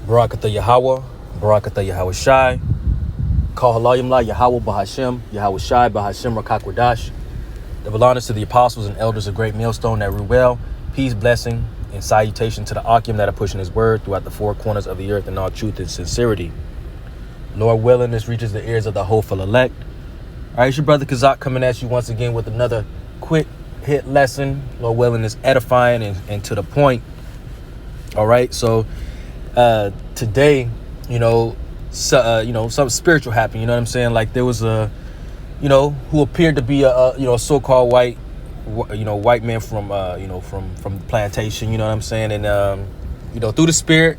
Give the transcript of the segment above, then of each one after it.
Barakatha Yahweh, Barakatha Yahweh Shai, Kahalayim La Yahweh Bahashem, Yahweh Shai Bahashem Rakakwadash. Double honors to the apostles and elders of Great Millstone that rule well. Peace, blessing, and salutation to the Akim that are pushing his word throughout the four corners of the earth in all truth and sincerity. Lord willing, this reaches the ears of the hopeful elect. All right, it's your brother Kazak coming at you once again with another quick hit lesson. Lord willing, is edifying and to the point. All right, so today, something spiritual happened. You know what I'm saying? Like there was a, who appeared to be a so-called white man from the plantation. You know what I'm saying? And through the spirit,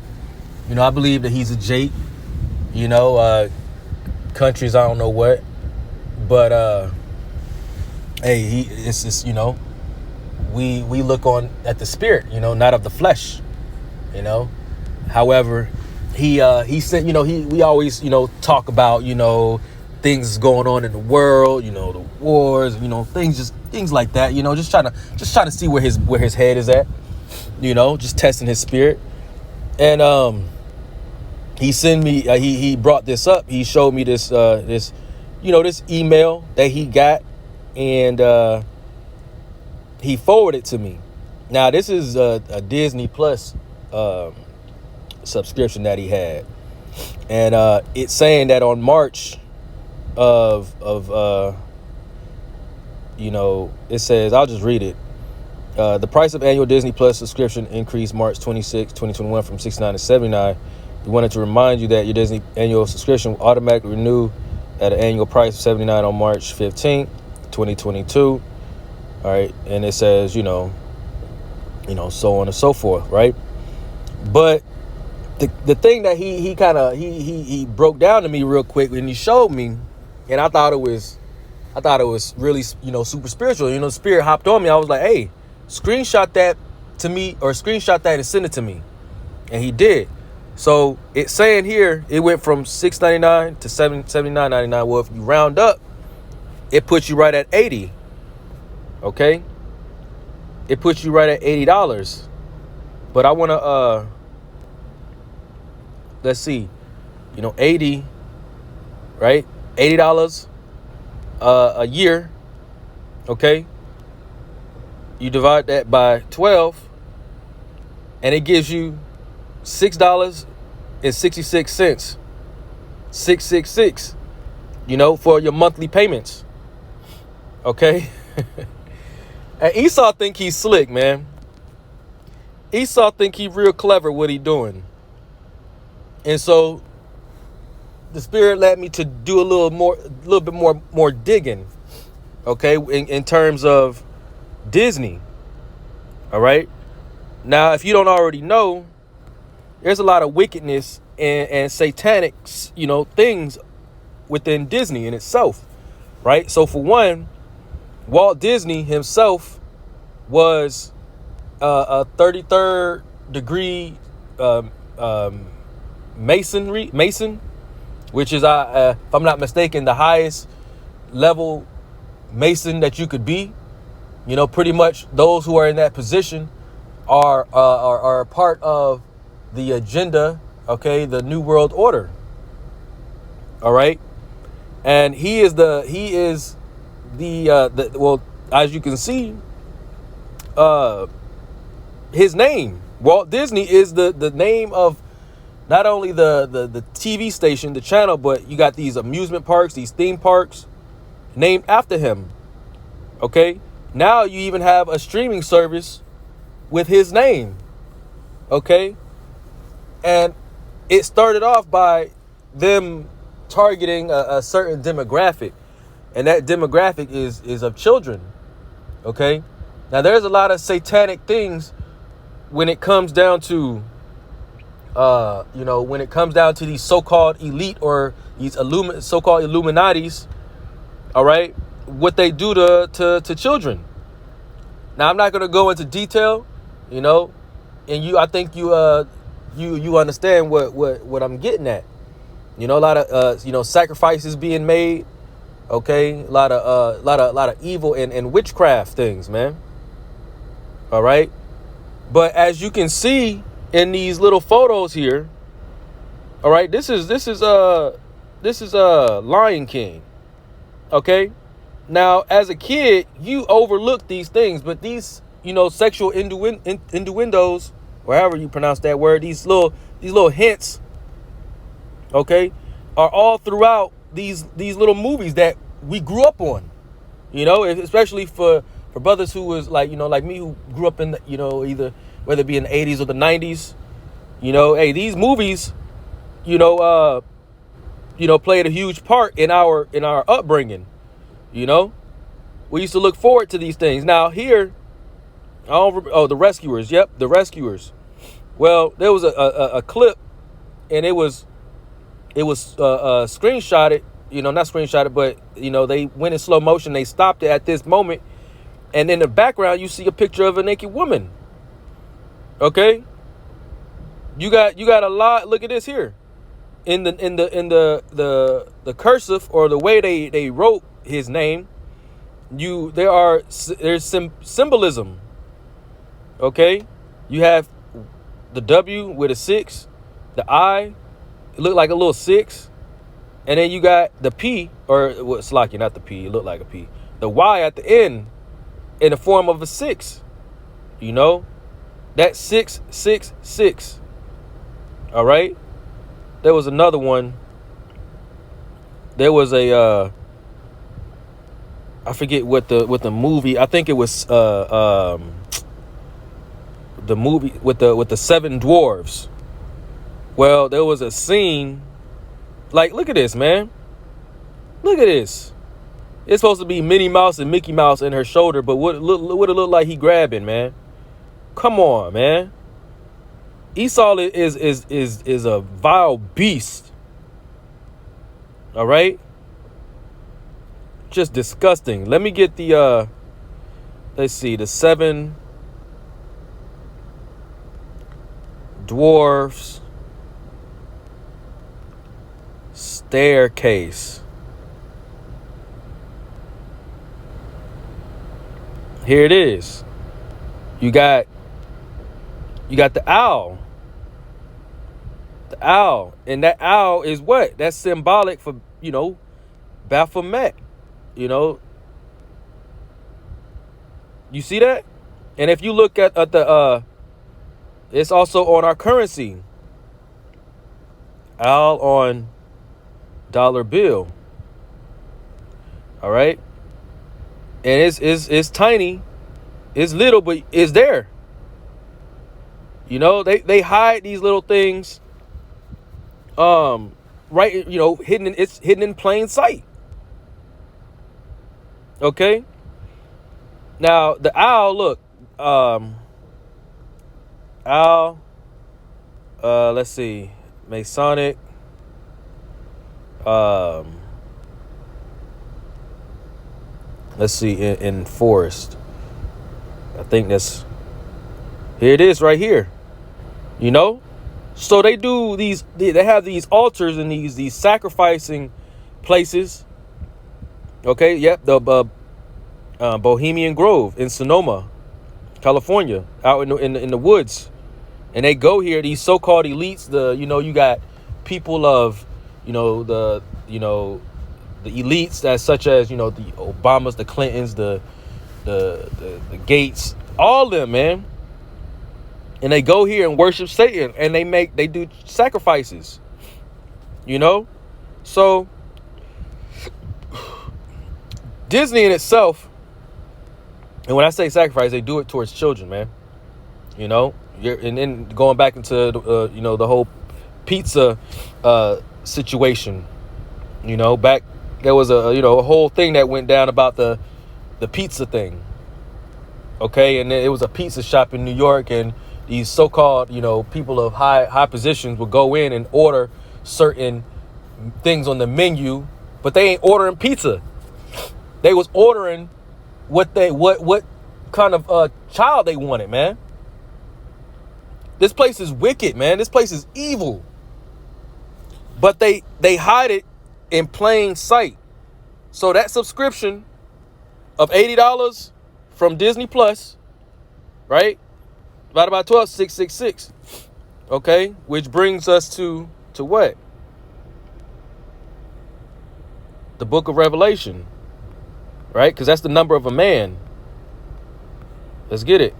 I believe that he's a Jake. Countries I don't know what, but hey, it's just we look on at the spirit, not of the flesh. However, he said, we always, talk about, things going on in the world, the wars, things like that, just trying to see where his head is at, just testing his spirit. And, he sent me, he brought this up. He showed me this email that he got, and, he forwarded it to me. Now, this is a Disney Plus subscription that he had, and it's saying that on March of it says, I'll just read it. The price of annual Disney Plus subscription increased March 26, 2021 from $69 to $79. We wanted to remind you that your Disney annual subscription will automatically renew at an annual price of $79 on March 15th, 2022. All right, and it says, so on and so forth, right? But the thing that he broke down to me real quick when he showed me, and I thought it was really, super spiritual. The spirit hopped on me. I was like, hey, screenshot that to me, or screenshot that and send it to me. And he did. So it's saying here it went from $6.99 to $79.99. Well, if you round up, it puts you right at $80. Okay, it puts you right at $80. But I want to let's see, 80, right? $80 a year. Okay, you divide that by 12, and it gives you $6.66, 666, for your monthly payments. Okay. And Esau think he's slick, man. Esau think he real clever what he doing. And so the spirit led me to do a little bit more digging. Okay, in terms of Disney. All right. Now, if you don't already know, there's a lot of wickedness and satanic, things within Disney in itself, right? So for one, Walt Disney himself was a 33rd degree Mason, which is, if I'm not mistaken, the highest level Mason that you could be. Pretty much those who are in that position are a part of the agenda, okay, the New World Order. All right. And he is the well, as you can see, his name, Walt Disney, is the name of not only the TV station, the channel, but you got these amusement parks, these theme parks named after him. Okay. Now you even have a streaming service with his name. Okay. And it started off by them targeting a certain demographic. And that demographic is of children. Okay. Now there's a lot of satanic things when it comes down to, when it comes down to these so-called elite or these so-called Illuminatis. All right. What they do to children. Now I'm not going to go into detail, and I think you understand what I'm getting at. A lot of sacrifices being made. Okay, a lot of evil and witchcraft things, man. All right, but as you can see in these little photos here, All right, this is Lion King. Okay, now as a kid you overlook these things, but these, you know, sexual innuendos, or however you pronounce that word, these little hints, okay, are all throughout these little movies that we grew up on. You know, especially for brothers who was like, you know, like me, who grew up in the, you know, either whether it be in the 80s or the 90s. You know, hey, these movies, played a huge part in our upbringing. You know, we used to look forward to these things. Now here, The Rescuers. Yep, The Rescuers. Well, there was a clip, and it was screenshotted. You know, not screenshotted, but you know, they went in slow motion. They stopped it at this moment, and in the background you see a picture of a naked woman. Okay, you got a lot. Look at this here, in the cursive, or the way they wrote his name. There's symbolism. Okay, you have the W with a 6, the I, it looked like a little 6, and then you got the P, or it's like not the P, it looked like a P, the Y at the end in the form of a 6. You know, that's 666. All right. There was another one. There was a I forget what the movie. I think it was the movie with the 7 dwarves. Well, there was a scene. Like, look at this, man. Look at this. It's supposed to be Minnie Mouse and Mickey Mouse in her shoulder, but what it looked like he grabbing, man. Come on, man. Esau is a vile beast. All right? Just disgusting. Let me get the let's see, the 7 dwarfs staircase. Here it is. You got the owl. The owl. And that owl is what? That's symbolic for, you know, Baphomet. You know, you see that? And if you look at the it's also on our currency. Owl on dollar bill. All right? And it's tiny. It's little, but it's there. You know, they hide these little things right, you know, hidden in plain sight. Okay. Now the owl, look, owl. Let's see, Masonic. Let's see, in forest. I think that's here. It is right here. You know, so they do these. They have these altars and these sacrificing places. Okay, yep, the Bohemian Grove in Sonoma, California, out in the woods, and they go here. These so-called elites, you got people of, the elites that's such as, the Obamas, the Clintons, the Gates, all of them, man, and they go here and worship Satan, and they do sacrifices, so. Disney in itself, and when I say sacrifice, they do it towards children, man. And then going back into the whole pizza situation. Back there was a whole thing that went down about the pizza thing. Okay, and it was a pizza shop in New York, and these so-called people of high positions would go in and order certain things on the menu, but they ain't ordering pizza. They was ordering what kind of child they wanted, man. This place is wicked, man. This place is evil. But they hide it in plain sight. So that subscription of $80 from Disney Plus, right? About $12,666. Okay, which brings us to to what? The book of Revelation, right? Because that's the number of a man. Let's get it.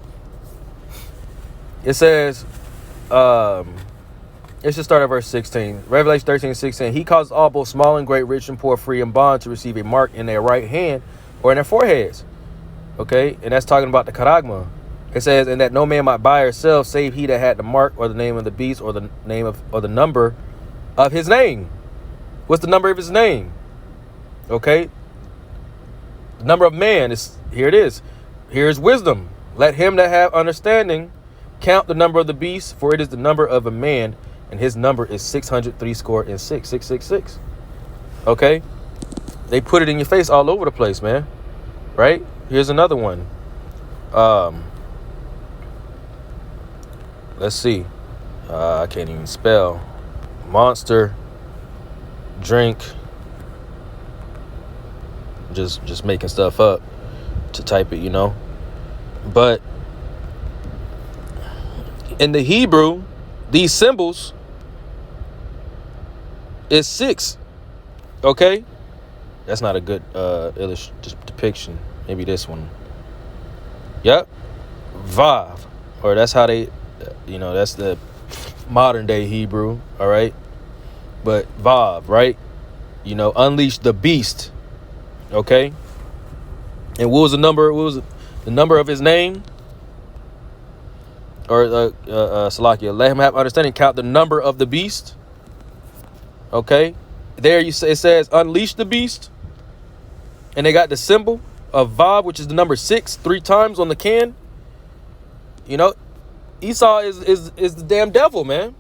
It says, it should start at verse 16. Revelation 13:16. He causes all, both small and great, rich and poor, free and bond, to receive a mark in their right hand or in their foreheads. Okay, and that's talking about the charagma. It says, and that no man might buy or sell save he that had the mark or the name of the beast or the name of or the number of his name. What's the number of his name? Okay, the number of man is here. It is. Here's wisdom. Let him that have understanding count the number of the beast, for it is the number of a man, and his number is 666. 666. Okay, they put it in your face all over the place, man. Right? Here's another one. Let's see. I can't even spell. Monster drink. Just making stuff up to type it, you know. But in the Hebrew, these symbols is 6. Okay, that's not a good depiction. Maybe this one. Yep, Vav, or that's how they, you know, that's the modern day Hebrew. All right, but Vav, right? You know, unleash the beast. Okay, and what was the number? What was the number of his name? Or Salakia, let him have understanding. Count the number of the beast. Okay, there you say it says unleash the beast, and they got the symbol of Vav, which is the number 6, 3 times on the can. You know, Esau is the damn devil, man.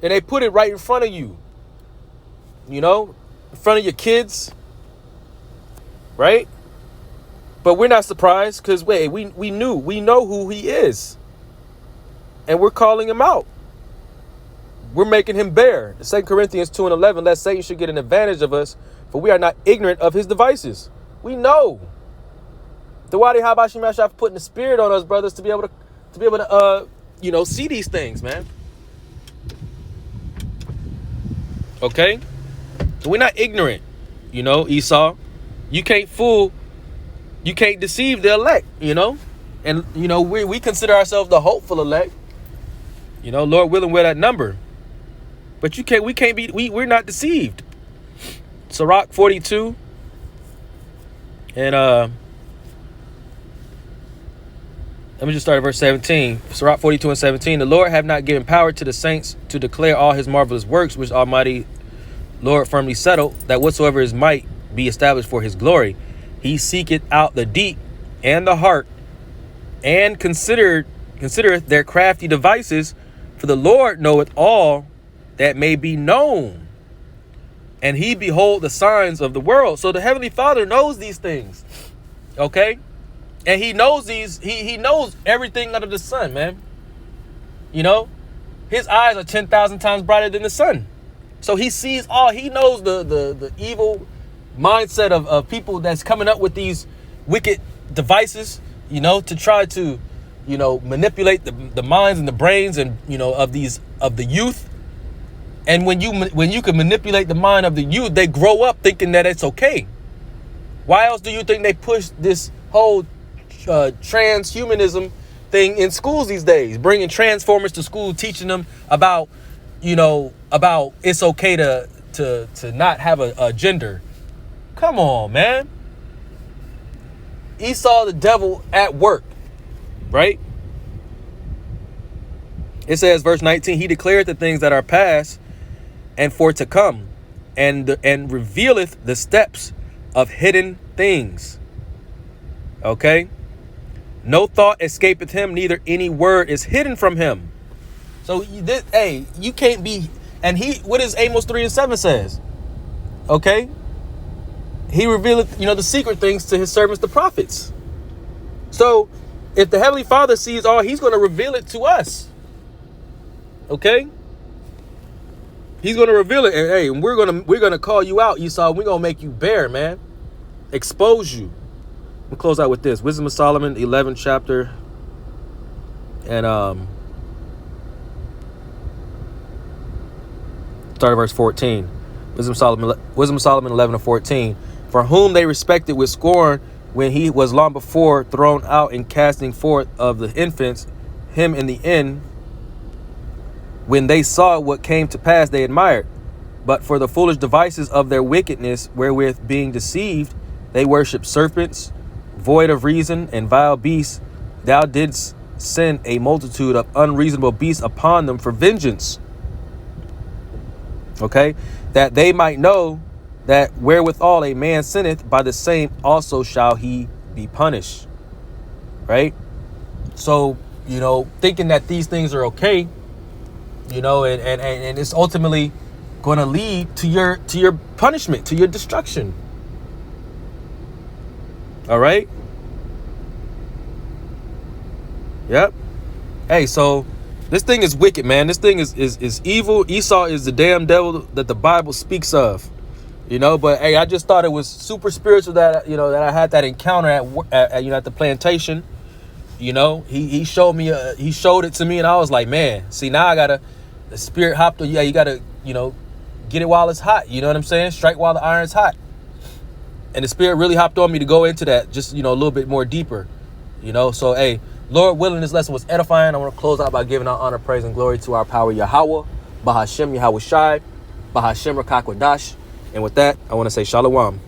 And they put it right in front of you. You know, in front of your kids, right? But we're not surprised because we know who he is, and we're calling him out. We're making him bear. 2 Corinthians 2:11, lest Satan should get an advantage of us, for we are not ignorant of his devices. We know. The Wadi Habashi Mashaf putting the spirit on us, brothers, to be able to you know, see these things, man. Okay? So we're not ignorant, you know, Esau. You can't deceive the elect, you know. And you know, we consider ourselves the hopeful elect. You know, Lord willing, we're that number. But we're not deceived. Sirach 42. And let me just start at verse 17. Sirach 42 and 17. The Lord have not given power to the saints to declare all his marvelous works, which Almighty Lord firmly settled, that whatsoever is might be established for his glory. He seeketh out the deep and the heart, and considereth their crafty devices. For the Lord knoweth all that may be known, and he behold the signs of the world. So the Heavenly Father knows these things, okay? And he knows these. He knows everything under the sun, man. You know, his eyes are 10,000 times brighter than the sun. So he sees all. He knows the evil mindset of people that's coming up with these wicked devices, you know, to try to, you know, manipulate the minds and the brains and, you know, of the youth. And when you can manipulate the mind of the youth, they grow up thinking that it's okay. Why else do you think they push this whole transhumanism thing in schools these days, bringing transformers to school, teaching them about, you know, about it's okay to not have a gender? Come on, man. Esau, the devil at work, right? It says, verse 19, he declared the things that are past and for to come, and revealeth the steps of hidden things. Okay? No thought escapeth him, neither any word is hidden from him. So, you can't be, and what does Amos 3 and 7 says? Okay? He revealeth, you know, the secret things to his servants, the prophets. So, if the Heavenly Father sees all, he's going to reveal it to us. Okay? He's going to reveal it. And hey, we're going to call you out, Esau. We're going to make you bare, man. Expose you. We'll close out with this. Wisdom of Solomon, 11th chapter. And Start at verse 14. Wisdom of Solomon 11:14. For whom they respected with scorn when he was long before thrown out and casting forth of the infants, him in the end, when they saw what came to pass, they admired. But for the foolish devices of their wickedness, wherewith being deceived, they worship serpents, void of reason, and vile beasts. Thou didst send a multitude of unreasonable beasts upon them for vengeance. Okay, that they might know that wherewithal a man sinneth, by the same also shall he be punished. Right? So, thinking that these things are okay, and it's ultimately going to lead to your punishment, to your destruction. All right? Yep. Hey, so this thing is wicked, man. This thing is evil. Esau is the damn devil that the Bible speaks of. But hey, I just thought it was super spiritual that that I had that encounter at the plantation. He showed me he showed it to me, and I was like, man, see, now the spirit hopped. Yeah, you gotta get it while it's hot. You know what I'm saying? Strike while the iron's hot. And the spirit really hopped on me to go into that just a little bit more deeper. So hey, Lord willing, this lesson was edifying. I want to close out by giving our honor, praise, and glory to our power Yahweh, Bahashem Yahweh Shai, Bahashem Rakakwadash. And with that, I want to say Shalom.